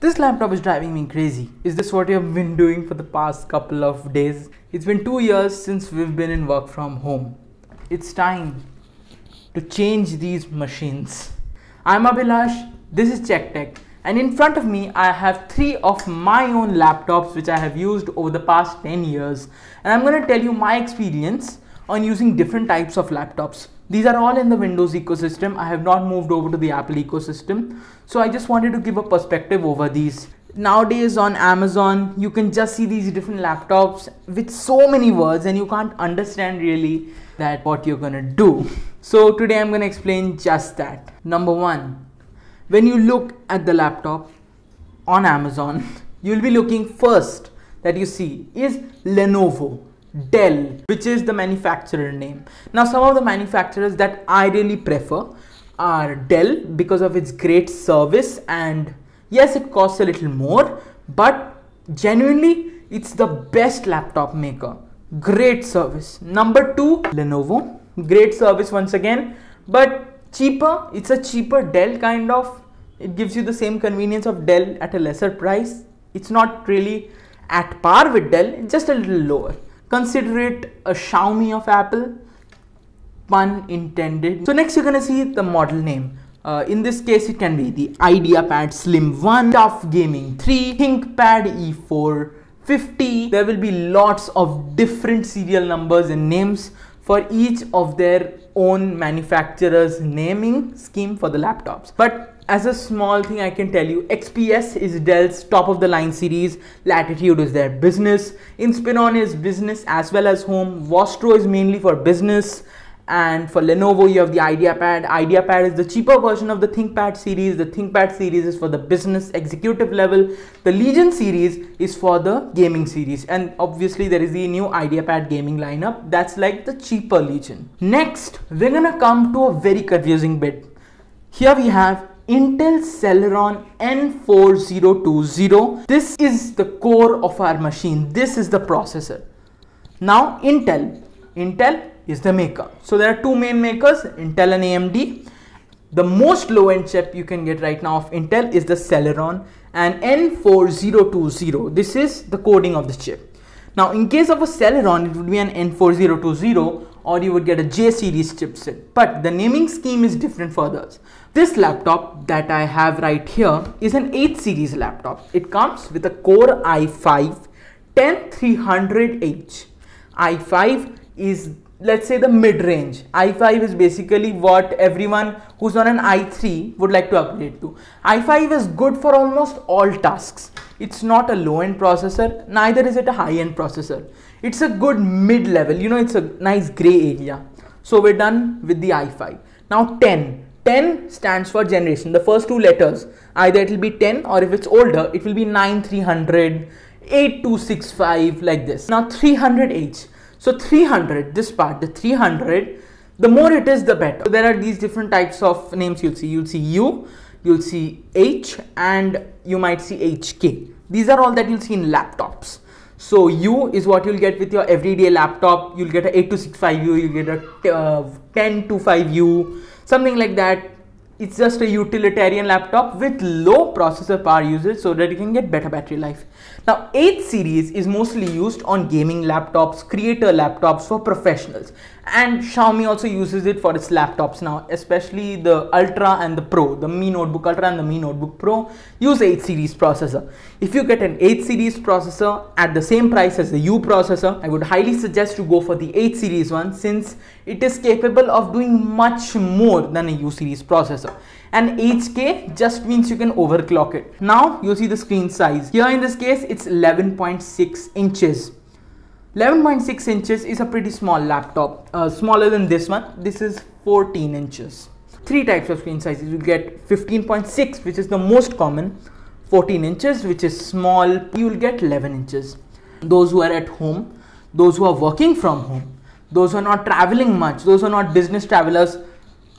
This laptop is driving me crazy. Is this what you've been doing for the past couple of days? It's been 2 years since we've been in work from home. It's time to change these machines. I'm Abhilash, this is Tech, and in front of me I have 3 of my own laptops which I have used over the past 10 years, and I'm going to tell you my experience on using different types of laptops. These are all in the Windows ecosystem. I have not moved over to the Apple ecosystem, so I just wanted to give a perspective over these. Nowadays on Amazon you can just see these different laptops with so many words and you can't understand really that what you're gonna do. So today I'm gonna explain just that. Number 1, when you look at the laptop on Amazon, you'll be looking first that you see is Lenovo, Dell, which is the manufacturer name. Now some of the manufacturers that I really prefer are Dell because of its great service, and yes, it costs a little more, but genuinely it's the best laptop maker. Great service. Number 2, Lenovo, great service once again, but cheaper. It's a cheaper Dell kind of. It gives you the same convenience of Dell at a lesser price. It's not really at par with Dell, it's just a little lower. Consider it a Xiaomi of Apple, pun intended. So next you're gonna see the model name. In this case it can be the IdeaPad Slim 1, Tough Gaming 3, ThinkPad E4 50. There will be lots of different serial numbers and names for each of their own manufacturer's naming scheme for the laptops. But as a small thing I can tell you, XPS is Dell's top of the line series, Latitude is their business, Inspiron is business as well as home, Vostro is mainly for business, and for Lenovo you have the IdeaPad. IdeaPad is the cheaper version of the ThinkPad series. The ThinkPad series is for the business executive level. The Legion series is for the gaming series, and obviously there is the new IdeaPad gaming lineup that's like the cheaper Legion. Next we're gonna come to a very confusing bit. Here we have Intel Celeron N4020. This is the core of our machine. This is the processor. Now Intel is the maker. So there are 2 main makers, Intel and AMD. The most low-end chip you can get right now of Intel is the Celeron and N4020. This is the coding of the chip. Now in case of a Celeron, it would be an N4020, or you would get a J series chipset, but the naming scheme is different for others. This laptop that I have right here is an 8 series laptop. It comes with a Core i5 10300H. i5 is, let's say, the mid-range. i5 is basically what everyone who's on an i3 would like to upgrade to. i5 is good for almost all tasks. It's not a low-end processor, neither is it a high-end processor. It's a good mid-level, you know, it's a nice gray area. So we're done with the i5. Now 10 stands for generation. The first 2 letters, either it will be 10 or if it's older, it will be 9300, 8265, like this. Now 300H. So 300, this part, the 300, the more it is, the better. So there are these different types of names you'll see. You'll see U, you'll see H, and you might see HK. These are all that you'll see in laptops. So U is what you'll get with your everyday laptop. You'll get a 8265U, you'll get a 1025U, something like that. It's just a utilitarian laptop with low processor power usage so that you can get better battery life. Now 8 series is mostly used on gaming laptops, creator laptops for professionals, and Xiaomi also uses it for its laptops now, especially the Ultra and the Pro. The Mi Notebook Ultra and the Mi Notebook Pro use 8 series processor. If you get an 8 series processor at the same price as the U processor, I would highly suggest to go for the 8 series one, since it is capable of doing much more than a U series processor. And HK just means you can overclock it. Now you'll see the screen size. Here in this case it's 11.6 inches. 11.6 inches is a pretty small laptop, smaller than this one. This is 14 inches. 3 types of screen sizes. You get 15.6, which is the most common, 14 inches, which is small. You will get 11 inches. Those who are at home, those who are working from home, those who are not traveling much, those who are not business travelers,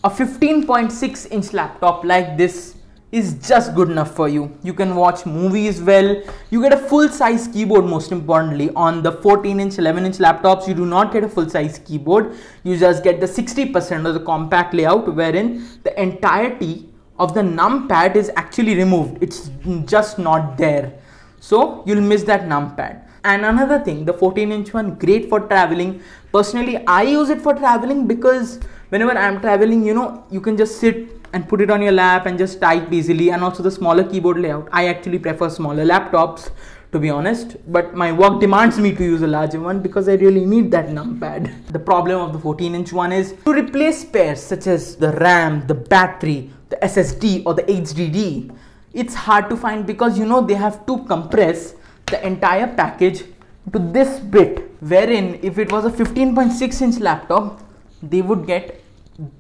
a 15.6 inch laptop like this is just good enough for you. You can watch movies well. You get a full size keyboard. Most importantly, on the 14 inch 11 inch laptops you do not get a full size keyboard. You just get the 60% of the compact layout, wherein the entirety of the numpad is actually removed. It's just not there. So you'll miss that numpad. And another thing, the 14-inch one, great for traveling. Personally, I use it for traveling because whenever I'm traveling, you can just sit and put it on your lap and just type easily. And also the smaller keyboard layout. I actually prefer smaller laptops, to be honest, but my work demands me to use a larger one because I really need that numpad. The problem of the 14-inch one is to replace spares such as the RAM, the battery, the SSD or the HDD. It's hard to find because they have to compress the entire package to this bit, wherein if it was a 15.6-inch laptop, they would get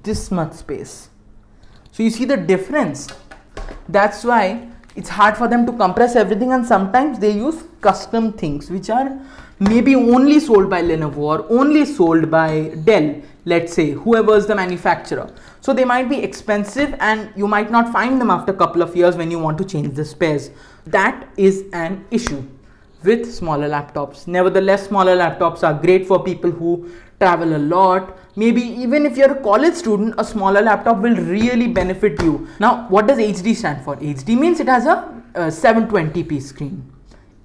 this much space. So you see the difference. That's why it's hard for them to compress everything, and sometimes they use custom things which are maybe only sold by Lenovo or only sold by Dell, let's say, whoever is the manufacturer. So they might be expensive and you might not find them after a couple of years when you want to change the spares. That is an issue with smaller laptops. Nevertheless, smaller laptops are great for people who travel a lot. Maybe even if you're a college student, a smaller laptop will really benefit you. Now, what does HD stand for? HD means it has a 720p screen.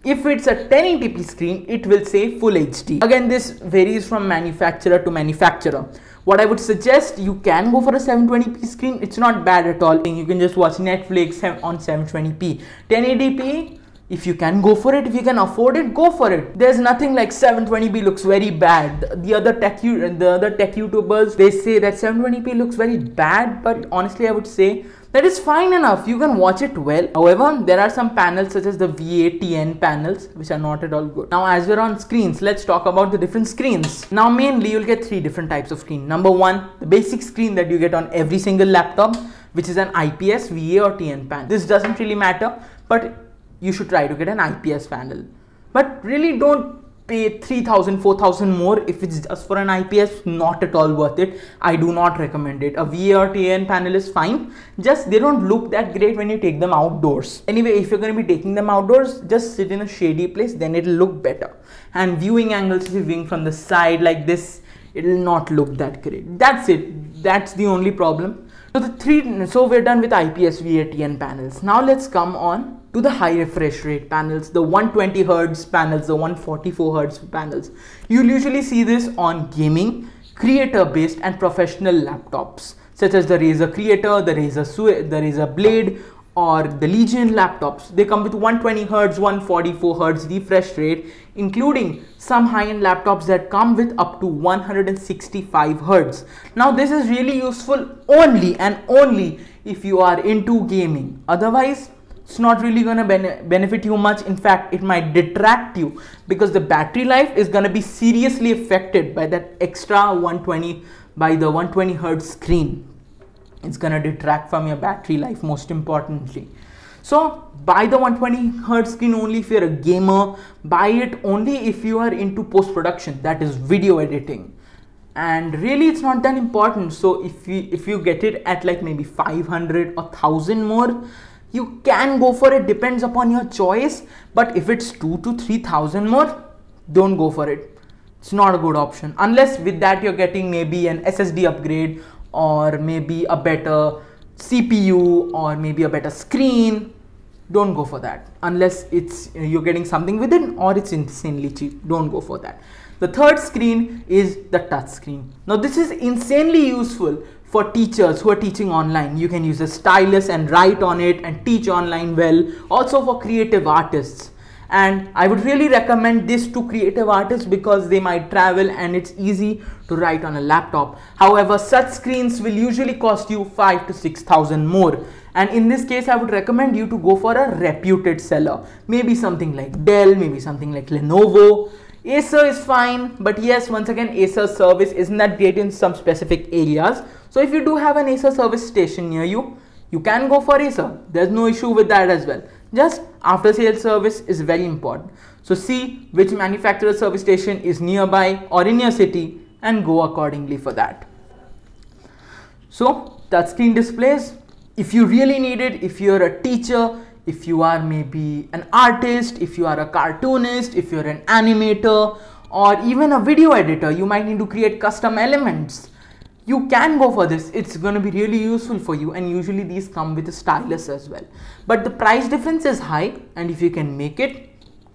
If it's a 1080p screen, it will say Full HD. Again, this varies from manufacturer to manufacturer. What I would suggest, you can go for a 720p screen. It's not bad at all. You can just watch Netflix on 720p. 1080p, if you can go for it, if you can afford it, go for it. There's nothing like 720p looks very bad. The other tech YouTubers, they say that 720p looks very bad, but honestly I would say that is fine enough. You can watch it well. However, there are some panels such as the VA-TN panels which are not at all good. Now, as we're on screens, let's talk about the different screens. Now, mainly you'll get three different types of screen. Number one, the basic screen that you get on every single laptop, which is an IPS, VA or TN panel. This doesn't really matter, but you should try to get an IPS panel. But really don't pay 3,000, 4,000 more if it's just for an IPS. Not at all worth it. I do not recommend it. A VA or TN panel is fine. Just they don't look that great when you take them outdoors. Anyway, if you're going to be taking them outdoors, just sit in a shady place, then it'll look better. And viewing angles, if you're viewing from the side like this, it'll not look that great. That's it. That's the only problem. So we're done with IPS, VA, TN panels. Now let's come on to the high refresh rate panels, the 120 Hz panels, the 144 Hz panels. You'll usually see this on gaming, creator-based and professional laptops, such as the Razer Creator, the Razer Blade, or the Legion laptops. They come with 120 Hz, 144 Hz refresh rate, including some high-end laptops that come with up to 165 Hz. Now this is really useful only and only if you are into gaming. Otherwise, it's not really going to benefit you much. In fact, it might detract you because the battery life is going to be seriously affected by that extra 120 Hz screen. It's going to detract from your battery life, most importantly. So buy the 120 Hz screen only if you're a gamer. Buy it only if you are into post-production, that is video editing. And really it's not that important. So if you get it at like maybe 500 or 1000 more, you can go for it, depends upon your choice. But if it's 2,000 to 3,000 more, don't go for it. It's not a good option. Unless with that you're getting maybe an SSD upgrade, or maybe a better CPU, or maybe a better screen. Don't go for that unless you're getting something with it or it's insanely cheap. Don't go for that. The third screen is the touch screen. Now this is insanely useful for teachers who are teaching online. You can use a stylus and write on it and teach online well. Also for creative artists. And I would really recommend this to creative artists because they might travel and it's easy to write on a laptop. However, such screens will usually cost you 5,000 to 6,000 more. And in this case, I would recommend you to go for a reputed seller. Maybe something like Dell, maybe something like Lenovo. Acer is fine, but yes, once again, Acer's service isn't that great in some specific areas. So if you do have an Acer service station near you, you can go for Acer. There's no issue with that as well. Just after sales service is very important. So see which manufacturer service station is nearby or in your city and go accordingly for that. So touchscreen displays, if you really need it, if you're a teacher, if you are maybe an artist, if you are a cartoonist, if you're an animator or even a video editor, you might need to create custom elements. you can go for this. It's going to be really useful for you, and usually these come with a stylus as well. But the price difference is high, and if you can make it,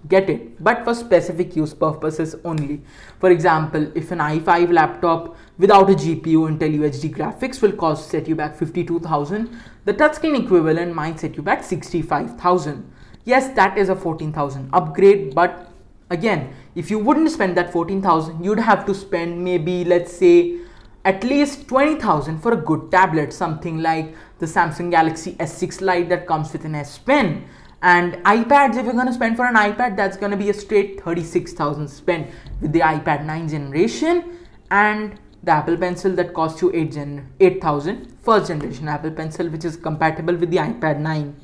get it, but for specific use purposes only. For example, if an i5 laptop without a GPU, Intel UHD graphics will set you back 52,000, the touchscreen equivalent might set you back 65,000. Yes, that is a 14,000 upgrade, but again, if you wouldn't spend that 14,000, you'd have to spend maybe, let's say, at least 20,000 for a good tablet, something like the Samsung Galaxy S6 Lite that comes with an S Pen. And iPads, if you're going to spend for an iPad, that's going to be a straight 36,000 spent with the iPad 9 generation and the Apple Pencil that costs you 8,000, first generation Apple Pencil, which is compatible with the iPad 9.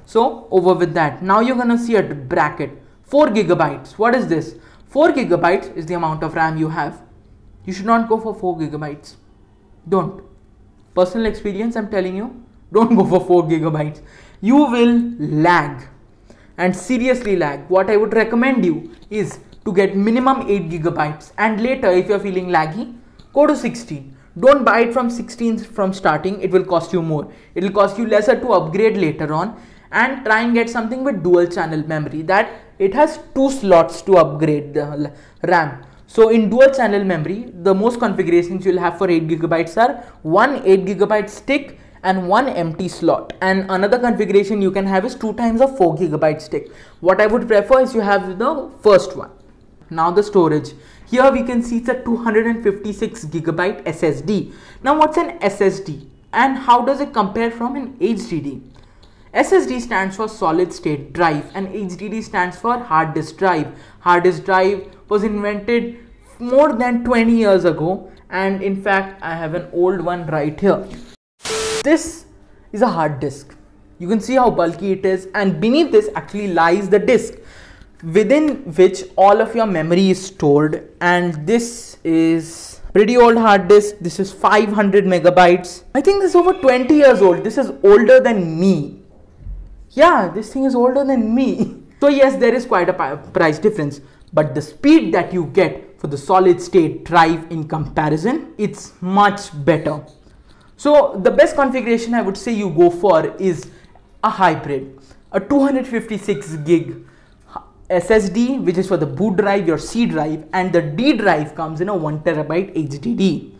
So over with that. Now you're going to see a bracket, 4 gigabytes. What is this? 4 gigabytes is the amount of RAM you have. You should not go for 4 gigabytes. Don't. Personal experience, I'm telling you, don't go for 4 gigabytes. You will lag, and seriously lag. What I would recommend you is to get minimum 8 gigabytes, and later if you're feeling laggy, go to 16. Don't buy it from 16 from starting. It will cost you more. It will cost you lesser to upgrade later on, and try and get something with dual channel memory, that it has 2 slots to upgrade the RAM. So in dual channel memory, the most configurations you'll have for 8 gigabytes are one 8 gigabyte stick and one empty slot, and another configuration you can have is 2 times a 4 gigabyte stick. What I would prefer is you have the first one. Now the storage. Here we can see it's a 256 gigabyte SSD. Now what's an SSD and how does it compare from an HDD? SSD stands for solid state drive and HDD stands for hard disk drive. Hard disk drive was invented more than 20 years ago, and in fact I have an old one right here. This is a hard disk. You can see how bulky it is, and beneath this actually lies the disk within which all of your memory is stored, and this is pretty old hard disk. This is 500 megabytes. I think this is over 20 years old. This is older than me. Yeah, this thing is older than me. So yes, there is quite a price difference, but the speed that you get for the solid state drive in comparison, it's much better. So the best configuration I would say you go for is a hybrid, a 256 gig SSD, which is for the boot drive, your C drive, and the D drive comes in a 1 terabyte HDD.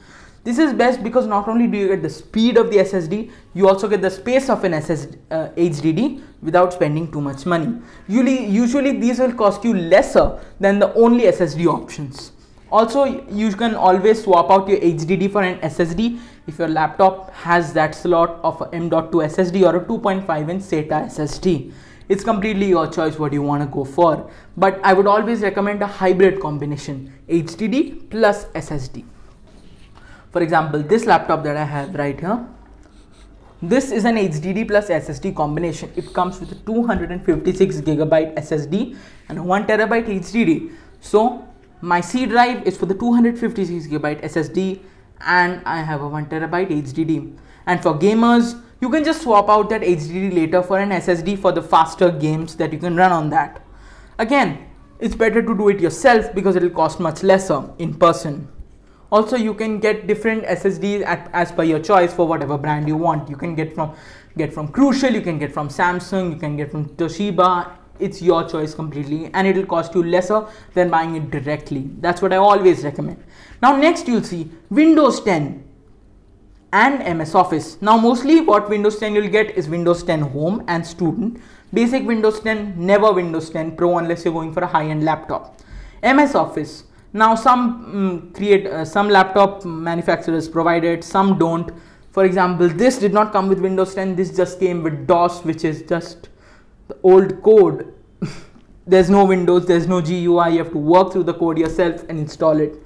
This is best because not only do you get the speed of the SSD, you also get the space of an HDD without spending too much money. Usually these will cost you lesser than the only SSD options. Also, you can always swap out your HDD for an SSD if your laptop has that slot of a M.2 SSD or a 2.5 inch SATA SSD. It's completely your choice what you want to go for, but I would always recommend a hybrid combination, HDD plus SSD. For example, this laptop that I have right here, this is an HDD plus SSD combination. It comes with a 256 gigabyte SSD and a 1 terabyte HDD. So my C drive is for the 256 gigabyte SSD and I have a 1 terabyte HDD. And for gamers, you can just swap out that HDD later for an SSD for the faster games that you can run on that. Again, it's better to do it yourself because it will cost much lesser in person. Also, you can get different SSDs as per your choice for whatever brand you want. You can get from Crucial, you can get from Samsung, you can get from Toshiba. It's your choice completely, and it will cost you lesser than buying it directly. That's what I always recommend. Now next you'll see Windows 10 and MS Office. Now mostly what Windows 10 you'll get is Windows 10 Home and Student. Basic Windows 10, never Windows 10 Pro unless you're going for a high-end laptop. MS Office. Now some some laptop manufacturers provide it, some don't. For example, this did not come with Windows 10. This just came with DOS, which is just the old code. There's no Windows, there's no GUI. You have to work through the code yourself and install it.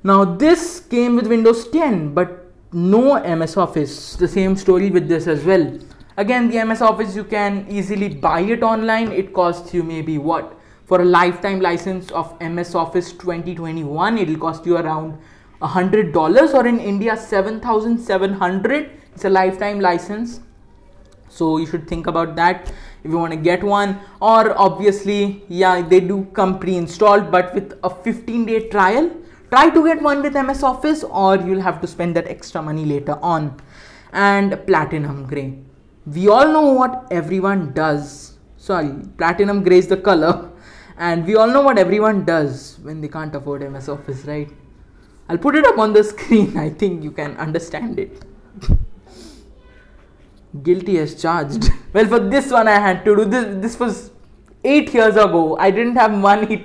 Now this came with Windows 10, but no MS Office. The same story with this as well. Again, the MS Office, you can easily buy it online. It costs you maybe what? For a lifetime license of MS Office 2021, it will cost you around $100, or in India 7,700. It's a lifetime license. So you should think about that if you want to get one. Or obviously, yeah, they do come pre-installed, but with a 15-day trial try to get one with MS Office, or you'll have to spend that extra money later on. And platinum gray, we all know what everyone does. Sorry, platinum gray is the color, and we all know what everyone does when they can't afford MS Office, right? I'll put it up on the screen. I think you can understand it. Guilty as charged. Well, for this one I had to do this. This was 8 years ago. I didn't have money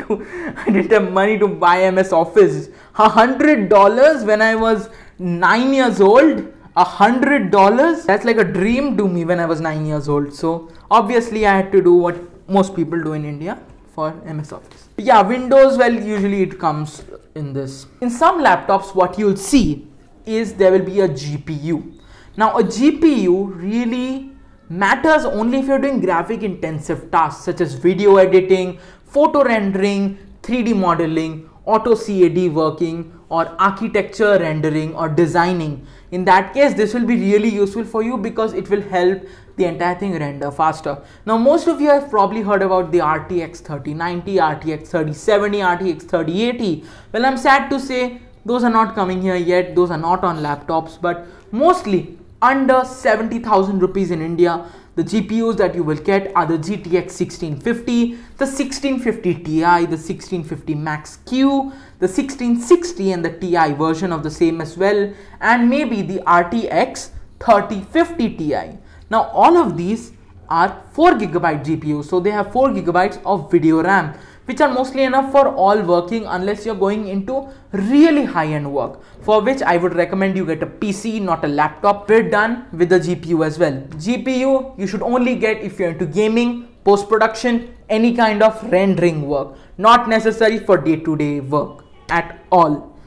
to buy MS Office. $100 when I was 9 years old. $100. That's like a dream to me when I was 9 years old. So obviously I had to do what most people do in India for MS Office. Yeah, Windows, well, usually it comes in this. In some laptops, what you'll see is there will be a GPU. Now, a GPU really matters only if you're doing graphic intensive tasks such as video editing, photo rendering, 3D modeling, auto CAD working, or architecture rendering or designing. In that case, this will be really useful for you because it will help the entire thing render faster. Now, most of you have probably heard about the RTX 3090, RTX 3070, RTX 3080. Well, I'm sad to say those are not coming here yet. Those are not on laptops, but mostly under 70,000 rupees in India. The GPUs that you will get are the GTX 1650, the 1650 Ti, the 1650 Max Q, the 1660 and the Ti version of the same as well, and maybe the RTX 3050 Ti. Now all of these are 4GB GPUs, so they have 4GB of video RAM, which are mostly enough for all working unless you're going into really high-end work, for which I would recommend you get a PC, not a laptop. We're done with the GPU as well. GPU you should only get if you're into gaming, post-production, any kind of rendering work, not necessary for day-to-day work at all.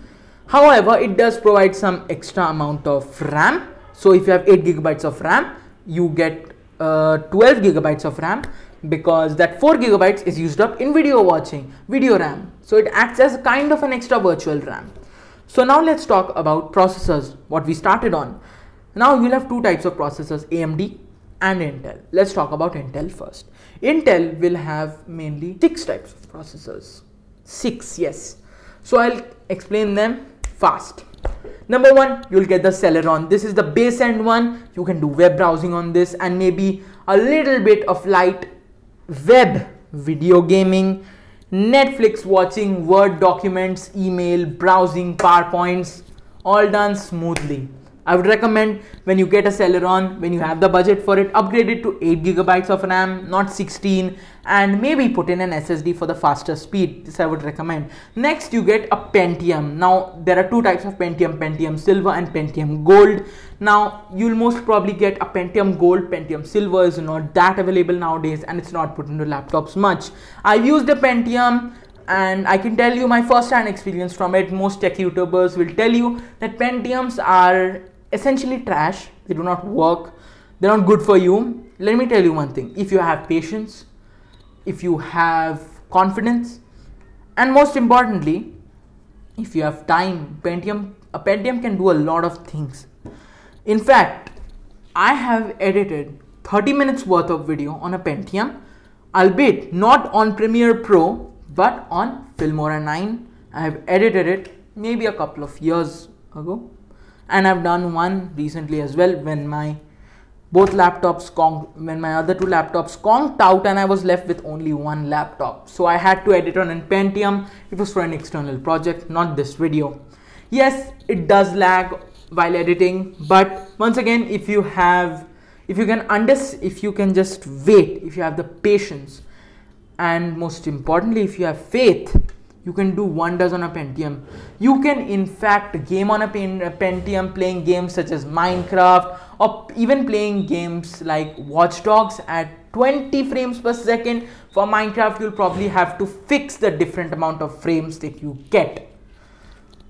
However, it does provide some extra amount of RAM. So if you have 8GB of RAM, you get 12GB of RAM, because that 4GB is used up in video watching, video RAM. So it acts as kind of an extra virtual RAM. So now let's talk about processors, what we started on. Now you'll have two types of processors, AMD and Intel. Let's talk about Intel first. Intel will have mainly 6 types of processors. 6, yes. So I'll explain them fast. Number 1, you'll get the Celeron. This is the base end one. You can do web browsing on this and maybe a little bit of light web video gaming, Netflix watching, Word documents, email, browsing, PowerPoints, all done smoothly. I would recommend when you get a Celeron, when you have the budget for it, upgrade it to 8GB of RAM, not 16, and maybe put in an SSD for the faster speed. This I would recommend. Next, you get a Pentium. Now, there are two types of Pentium, Pentium Silver and Pentium Gold. Now, you'll most probably get a Pentium Gold. Pentium Silver is not that available nowadays and it's not put into laptops much. I've used a Pentium and I can tell you my first-hand experience from it. Most tech YouTubers will tell you that Pentiums are essentially trash. They do not work. They're not good for you. Let me tell you one thing. If you have patience, if you have confidence, and most importantly, if you have time, a Pentium can do a lot of things. In fact, I have edited 30 minutes worth of video on a Pentium, albeit not on Premiere Pro, but on Filmora 9. I have edited it maybe a couple of years ago. And I've done one recently as well when my other two laptops conked out and I was left with only one laptop. So I had to edit on a Pentium. It was for an external project, not this video. Yes, it does lag while editing, but once again, if you can just wait, if you have the patience, and most importantly, if you have faith, you can do wonders on a Pentium. You can in fact game on a Pentium, playing games such as Minecraft, or even playing games like Watch Dogs at 20 frames per second. For Minecraft, you'll probably have to fix the different amount of frames that you get.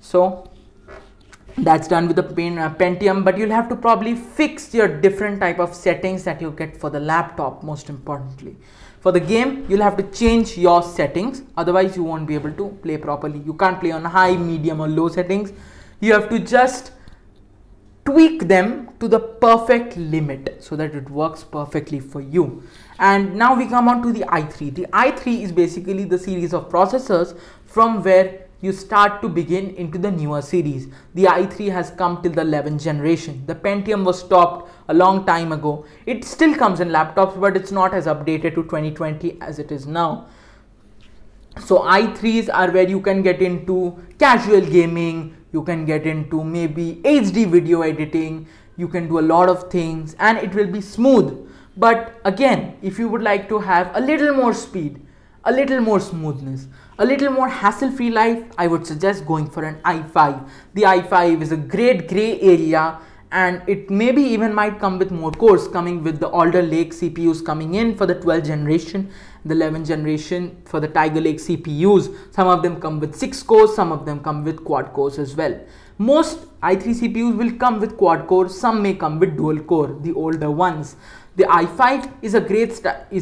So that's done with the Pentium, but you'll have to probably fix your different type of settings that you get for the laptop, most importantly. For the game, you'll have to change your settings, otherwise you won't be able to play properly. You can't play on high, medium or low settings. You have to just tweak them to the perfect limit so that it works perfectly for you. And now we come on to the i3. The i3 is basically the series of processors from where you start to begin into the newer series. The i3 has come till the 11th generation. The Pentium was stopped a long time ago. It still comes in laptops, but it's not as updated to 2020 as it is now. So i3s are where you can get into casual gaming, you can get into maybe HD video editing, you can do a lot of things and it will be smooth. But again, if you would like to have a little more speed, a little more smoothness, a little more hassle-free life, I would suggest going for an i5. The i5 is a great gray area and it maybe even might come with more cores, coming with the Alder Lake CPUs coming in for the 12th generation, the 11th generation for the Tiger Lake CPUs. Some of them come with 6 cores, some of them come with quad cores as well. Most i3 CPUs will come with quad cores, some may come with dual core, the older ones. The i5 is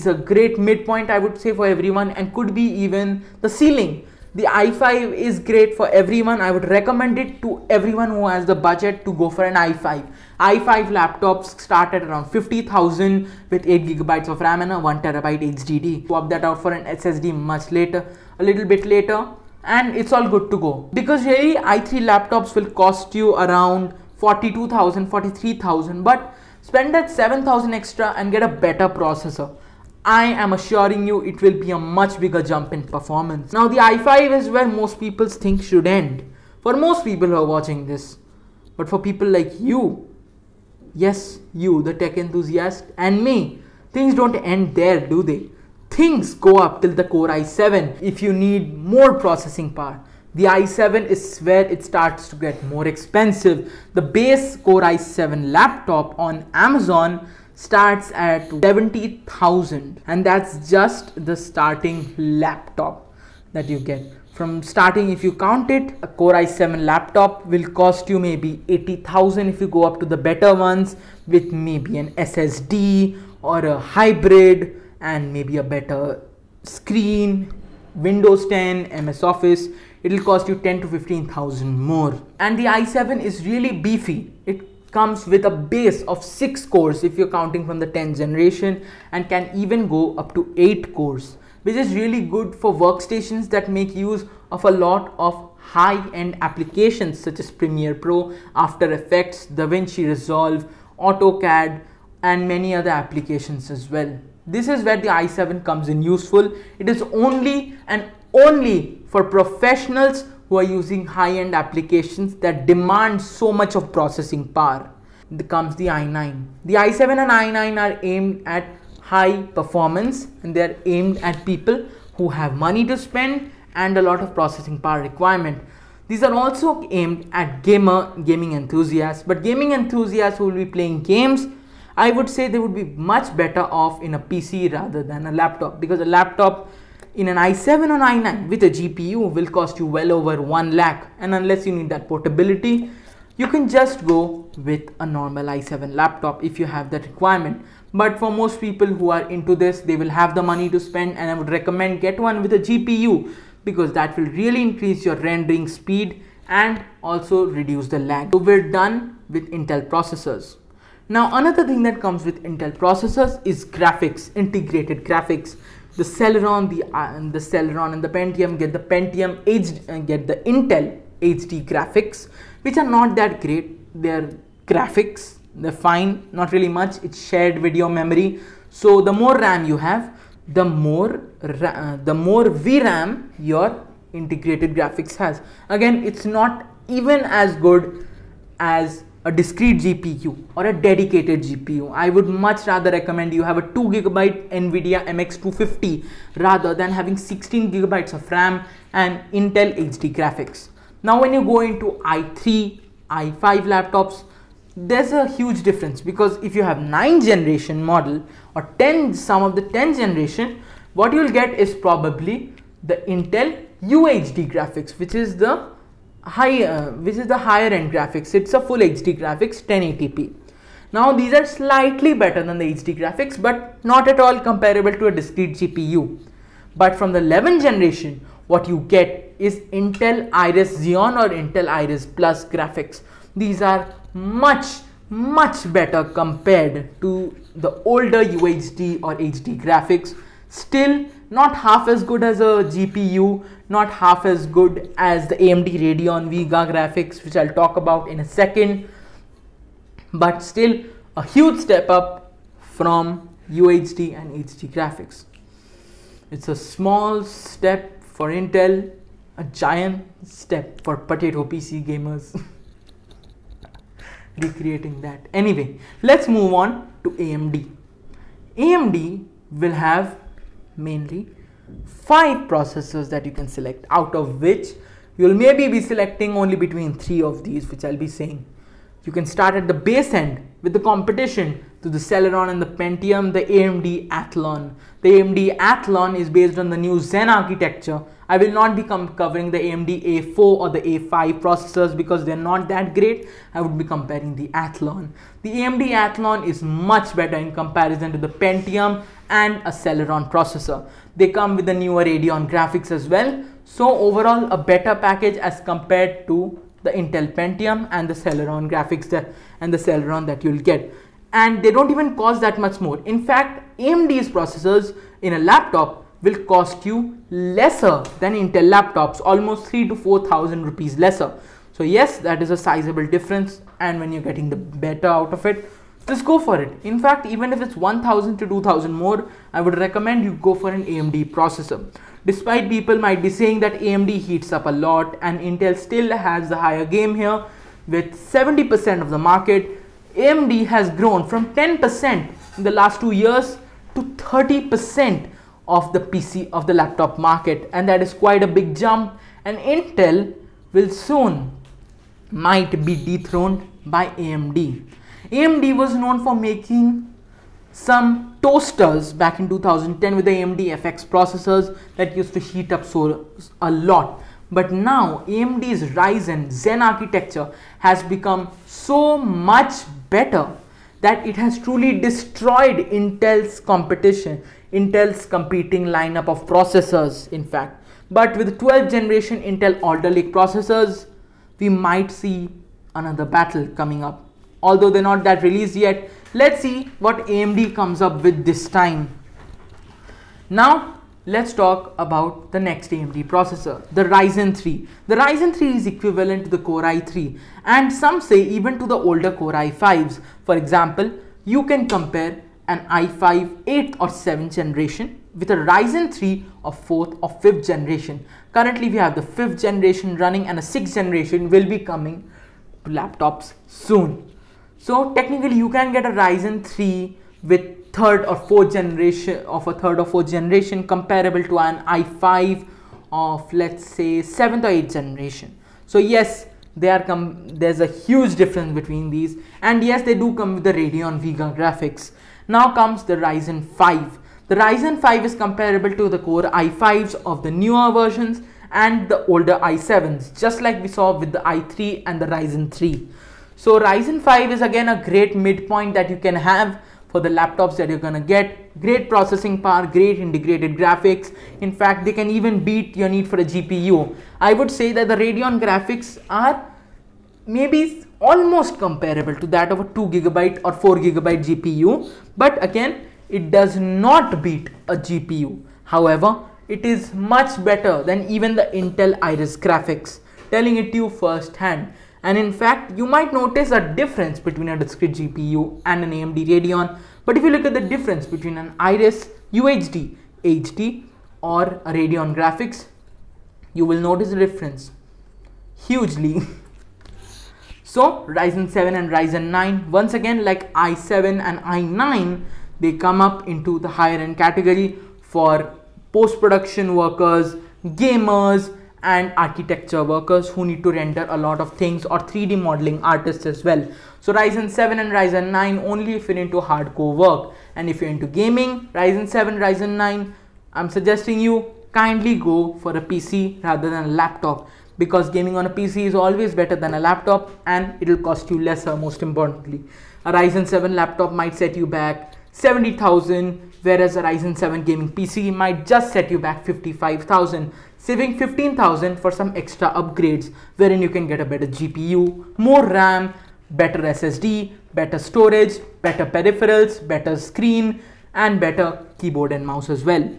a great midpoint, I would say, for everyone, and could be even the ceiling. The i5 is great for everyone. I would recommend it to everyone who has the budget to go for an i5. i5 laptops start at around 50,000 with 8 GB of RAM and a 1 TB HDD. Swap that out for an SSD much later, a little bit later, and it's all good to go. Because really i3 laptops will cost you around 42,000, 43,000, but spend that 7,000 extra and get a better processor. I am assuring you it will be a much bigger jump in performance. Now the i5 is where most people think should end. For most people who are watching this. But for people like you, yes, you, the tech enthusiast, and me, things don't end there, do they? Things go up till the Core i7 if you need more processing power. The i7 is where it starts to get more expensive. The base Core i7 laptop on Amazon starts at 70,000, and that's just the starting laptop that you get. From starting, if you count it, a Core i7 laptop will cost you maybe 80,000 if you go up to the better ones with maybe an SSD or a hybrid and maybe a better screen, Windows 10, MS Office. It'll cost you 10 to 15,000 more. And the i7 is really beefy. It comes with a base of 6 cores if you're counting from the 10th generation, and can even go up to 8 cores, which is really good for workstations that make use of a lot of high-end applications such as Premiere Pro, After Effects, DaVinci Resolve, AutoCAD, and many other applications as well. This is where the i7 comes in useful. It is only and only for professionals who are using high-end applications that demand so much of processing power. Then comes the i9. The i7 and i9 are aimed at high performance, and they are aimed at people who have money to spend and a lot of processing power requirement. These are also aimed at gaming enthusiasts, but gaming enthusiasts who will be playing games, I would say they would be much better off in a PC rather than a laptop, because a laptop in an i7 or i9 with a GPU will cost you well over 1 lakh, and unless you need that portability, you can just go with a normal i7 laptop if you have that requirement. But for most people who are into this, they will have the money to spend, and I would recommend get one with a GPU, because that will really increase your rendering speed and also reduce the lag. So we're done with Intel processors. Now another thing that comes with Intel processors is graphics, integrated graphics. The Celeron, the Celeron and the Pentium get the Intel HD graphics, which are not that great. They're graphics, they're fine, not really much. It's shared video memory. So the more RAM you have, the more VRAM your integrated graphics has. Again, it's not even as good as a discrete GPU or a dedicated GPU. I would much rather recommend you have a 2 GB NVIDIA MX250 rather than having 16 GB of RAM and Intel HD graphics. Now when you go into i3, i5 laptops, there's a huge difference, because if you have 9th generation model or some of the 10th generation, what you'll get is probably the Intel UHD graphics, which is the higher end graphics. It's a full HD graphics, 1080p. Now these are slightly better than the HD graphics, but not at all comparable to a discrete GPU. But from the 11th generation, what you get is Intel Iris Xeon or Intel Iris Plus graphics. These are much better compared to the older UHD or HD graphics. Still, not half as good as a GPU, not half as good as the AMD Radeon Vega graphics, which I'll talk about in a second, but still a huge step up from UHD and HD graphics. It's a small step for Intel, a giant step for potato PC gamers. Recreating that. Anyway, let's move on to AMD. AMD will have mainly 5 processors that you can select, out of which you'll maybe be selecting only between 3 of these, which I'll be saying. You can start at the base end with the competition to the Celeron and the Pentium, the Amd Athlon. The Amd Athlon is based on the new Zen architecture. I will not be covering the AMD A4 or the A5 processors because they're not that great. I would be comparing the Athlon. The AMD Athlon is much better in comparison to the Pentium and a Celeron processor. They come with the newer Radeon graphics as well. So overall, a better package as compared to the Intel Pentium and the Celeron graphics and the Celeron that you'll get. And they don't even cost that much more. In fact, AMD's processors in a laptop will cost you lesser than Intel laptops, almost 3,000 to 4,000 rupees lesser. So yes, that is a sizable difference, and when you're getting the better out of it, just go for it. In fact, even if it's 1,000 to 2,000 more, I would recommend you go for an AMD processor. Despite people might be saying that AMD heats up a lot and Intel still has the higher game here with 70% of the market, AMD has grown from 10% in the last 2 years to 30% of the PC of the laptop market, and that is quite a big jump, and Intel will soon might be dethroned by AMD. AMD was known for making some toasters back in 2010 with the AMD FX processors that used to heat up so a lot, but now AMD's Ryzen Zen architecture has become so much better that it has truly destroyed Intel's competition, Intel's competing lineup of processors in fact. But with the 12th generation Intel Alder Lake processors, we might see another battle coming up. Although they're not that released yet, let's see what AMD comes up with this time. Now let's talk about the next AMD processor, the Ryzen 3. The Ryzen 3 is equivalent to the Core i3 and some say even to the older Core i5s. For example, you can compare an i5 8th or 7th generation with a Ryzen 3 of 4th or 5th generation. Currently we have the 5th generation running and a 6th generation will be coming to laptops soon. So technically you can get a Ryzen 3 with 3rd or 4th generation comparable to an i5 of let's say 7th or 8th generation. So yes, there's a huge difference between these, and yes, they do come with the Radeon Vega graphics. Now comes the Ryzen 5. The Ryzen 5 is comparable to the Core i5s of the newer versions and the older i7s, just like we saw with the i3 and the Ryzen 3. So Ryzen 5 is again a great midpoint that you can have for the laptops that you're gonna get. Great processing power, great integrated graphics. In fact, they can even beat your need for a GPU. I would say that the Radeon graphics are maybe almost comparable to that of a 2GB or 4GB GPU, but again, it does not beat a GPU. However, it is much better than even the Intel Iris graphics, telling it to you firsthand. And in fact, you might notice a difference between a discrete GPU and an AMD Radeon. But if you look at the difference between an Iris UHD, HD or a Radeon graphics, you will notice the difference hugely. So Ryzen 7 and Ryzen 9, once again like i7 and i9, they come up into the higher end category for post-production workers, gamers, and architecture workers who need to render a lot of things, or 3D modeling artists as well. So Ryzen 7 and Ryzen 9 only if you're into hardcore work, and if you're into gaming, Ryzen 7, Ryzen 9, I'm suggesting you kindly go for a PC rather than a laptop, because gaming on a PC is always better than a laptop and it will cost you lesser. Most importantly, a Ryzen 7 laptop might set you back 70,000, whereas a Ryzen 7 gaming PC might just set you back 55,000, saving 15,000 for some extra upgrades wherein you can get a better GPU, more RAM, better SSD, better storage, better peripherals, better screen, and better keyboard and mouse as well.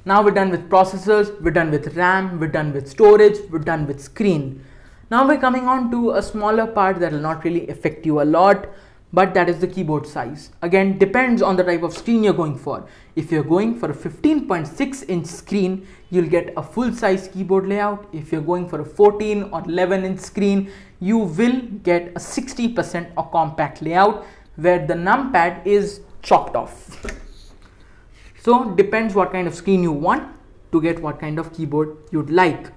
Now we're done with processors, we're done with RAM, we're done with storage, we're done with screen. Now we're coming on to a smaller part that will not really affect you a lot, but that is the keyboard size. Again, depends on the type of screen you're going for. If you're going for a 15.6-inch screen, you'll get a full-size keyboard layout. If you're going for a 14 or 11-inch screen, you will get a 60% or compact layout where the numpad is chopped off. So depends what kind of screen you want to get what kind of keyboard you'd like.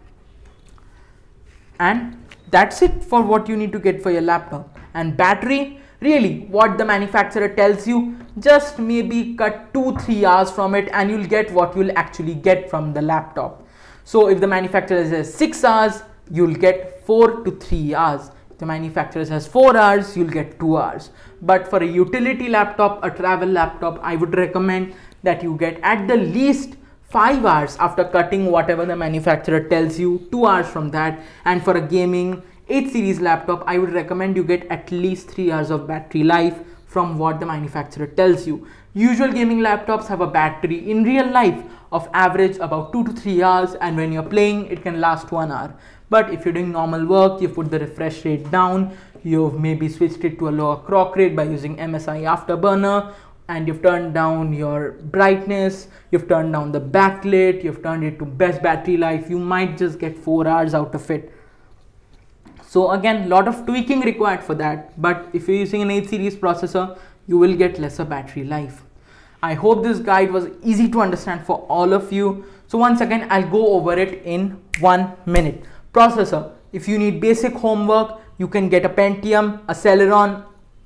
And that's it for what you need to get for your laptop. And battery, really what the manufacturer tells you, just maybe cut 2-3 hours from it and you'll get what you'll actually get from the laptop. So if the manufacturer says 6 hours, you'll get 4 to 3 hours. If the manufacturer says 4 hours, you'll get 2 hours. But for a utility laptop, a travel laptop, I would recommend that you get at the least 5 hours after cutting whatever the manufacturer tells you, 2 hours from that. And for a gaming 8 series laptop, I would recommend you get at least 3 hours of battery life from what the manufacturer tells you. Usual gaming laptops have a battery in real life of average about 2 to 3 hours, and when you're playing it can last 1 hour. But if you're doing normal work, you put the refresh rate down, you've maybe switched it to a lower clock rate by using MSI Afterburner, and you've turned down your brightness, you've turned down the backlit, you've turned it to best battery life, you might just get 4 hours out of it. So again, lot of tweaking required for that, but if you're using an 8 series processor, you will get lesser battery life. I hope this guide was easy to understand for all of you. So once again, I'll go over it in 1 minute. Processor, if you need basic homework, you can get a Pentium, a Celeron,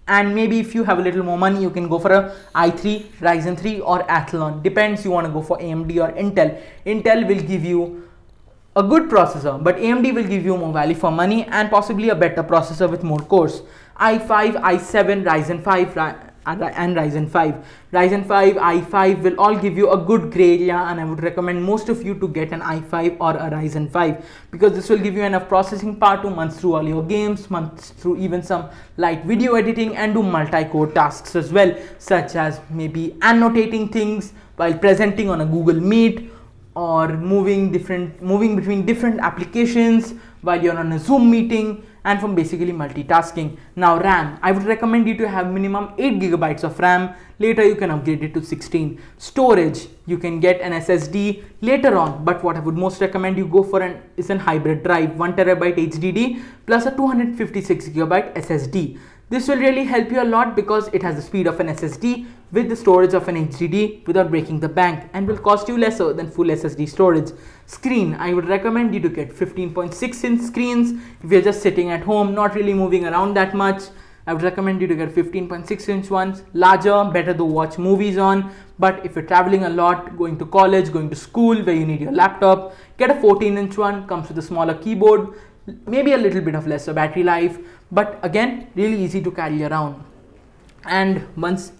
and maybe if you have a little more money, you can go for a i3, Ryzen 3 or Athlon. Depends, you want to go for AMD or Intel. Intel will give you a good processor, but AMD will give you more value for money and possibly a better processor with more cores. i5, i7, Ryzen 5 and Ryzen 5. Ryzen 5, i5 will all give you a good gray area, and I would recommend most of you to get an i5 or a Ryzen 5 because this will give you enough processing power to munch through all your games, munch through even some light video editing, and do multi-core tasks as well, such as maybe annotating things while presenting on a Google Meet, or moving between different applications while you're on a Zoom meeting, and from basically multitasking. Now RAM, I would recommend you to have minimum 8 GB of RAM. Later you can upgrade it to 16. Storage, you can get an SSD later on, but what I would most recommend you go for is an hybrid drive, 1 TB HDD plus a 256 GB SSD. This will really help you a lot because it has the speed of an SSD with the storage of an HDD without breaking the bank, and will cost you lesser than full SSD storage. Screen, I would recommend you to get 15.6-inch screens. If you're just sitting at home, not really moving around that much, I would recommend you to get 15.6-inch ones. Larger, better to watch movies on, but if you're traveling a lot, going to college, going to school where you need your laptop, get a 14-inch one, comes with a smaller keyboard, maybe a little bit of lesser battery life, but again really easy to carry around. And once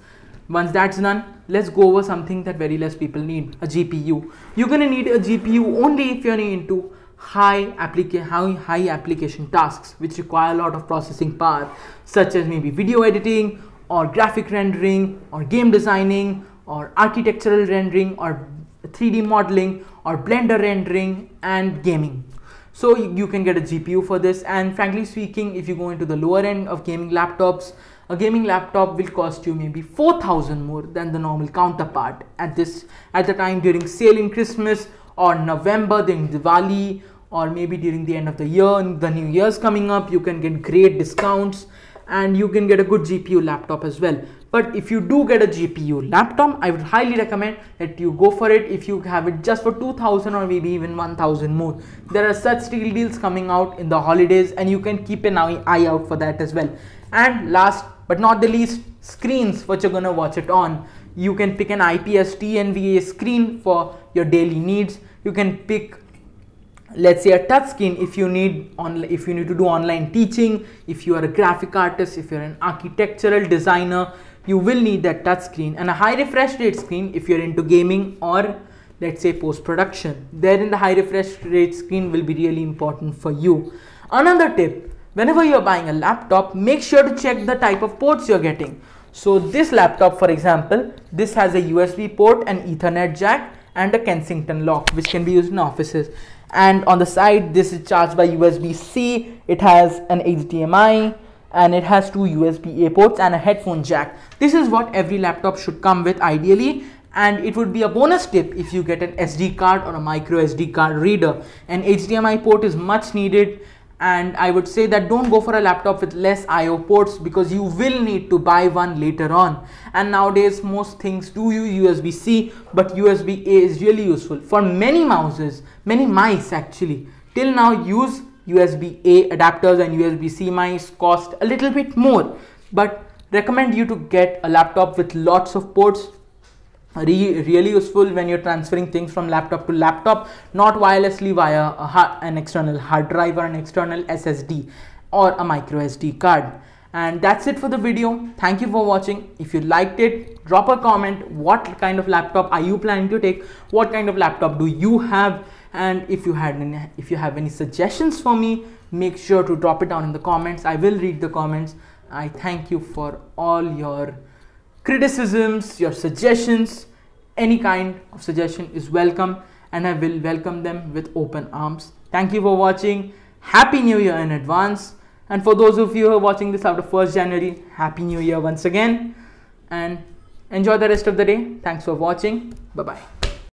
that's done, let's go over something that very less people need, a GPU. You're gonna need a GPU only if you're into high application tasks which require a lot of processing power, such as maybe video editing or graphic rendering or game designing or architectural rendering or 3D modeling or Blender rendering and gaming. So you can get a GPU for this, and frankly speaking, if you go into the lower end of gaming laptops, a gaming laptop will cost you maybe 4,000 more than the normal counterpart at the time during sale in Christmas or November during Diwali, or maybe during the end of the year and the New Year's coming up. You can get great discounts and you can get a good GPU laptop as well. But if you do get a GPU laptop, I would highly recommend that you go for it if you have it just for 2,000 or maybe even 1,000 more. There are such steal deals coming out in the holidays, and you can keep an eye out for that as well. And last but not the least, screens, what you're gonna watch it on. You can pick an IPS TNVA screen for your daily needs. You can pick, let's say, a touch screen if you need to do online teaching, if you are a graphic artist, if you're an architectural designer, you will need that touch screen. And a high refresh rate screen if you're into gaming or let's say post-production. Therein the high refresh rate screen will be really important for you. Another tip, whenever you're buying a laptop, make sure to check the type of ports you're getting. So this laptop, for example, this has a USB port, an Ethernet jack, and a Kensington lock, which can be used in offices. And on the side, this is charged by USB-C. It has an HDMI and it has 2 USB-A ports and a headphone jack. This is what every laptop should come with ideally, and it would be a bonus tip if you get an SD card or a micro SD card reader. An HDMI port is much needed, and I would say that don't go for a laptop with less IO ports, because you will need to buy one later on. And nowadays most things do use USB-C, but USB-A is really useful. For many mouses, many mice actually, till now use USB-A adapters, and USB-C mice cost a little bit more, but recommend you to get a laptop with lots of ports. Really useful when you're transferring things from laptop to laptop, not wirelessly via an external hard drive or an external SSD or a micro SD card. And that's it for the video. Thank you for watching. If you liked it, drop a comment. What kind of laptop are you planning to take? What kind of laptop do you have? And if you have any suggestions for me, make sure to drop it down in the comments. I will read the comments. I thank you for all your criticisms, your suggestions. Any kind of suggestion is welcome, and I will welcome them with open arms. Thank you for watching. Happy New Year in advance. And for those of you who are watching this after 1st January, Happy New Year once again. And enjoy the rest of the day. Thanks for watching. Bye-bye.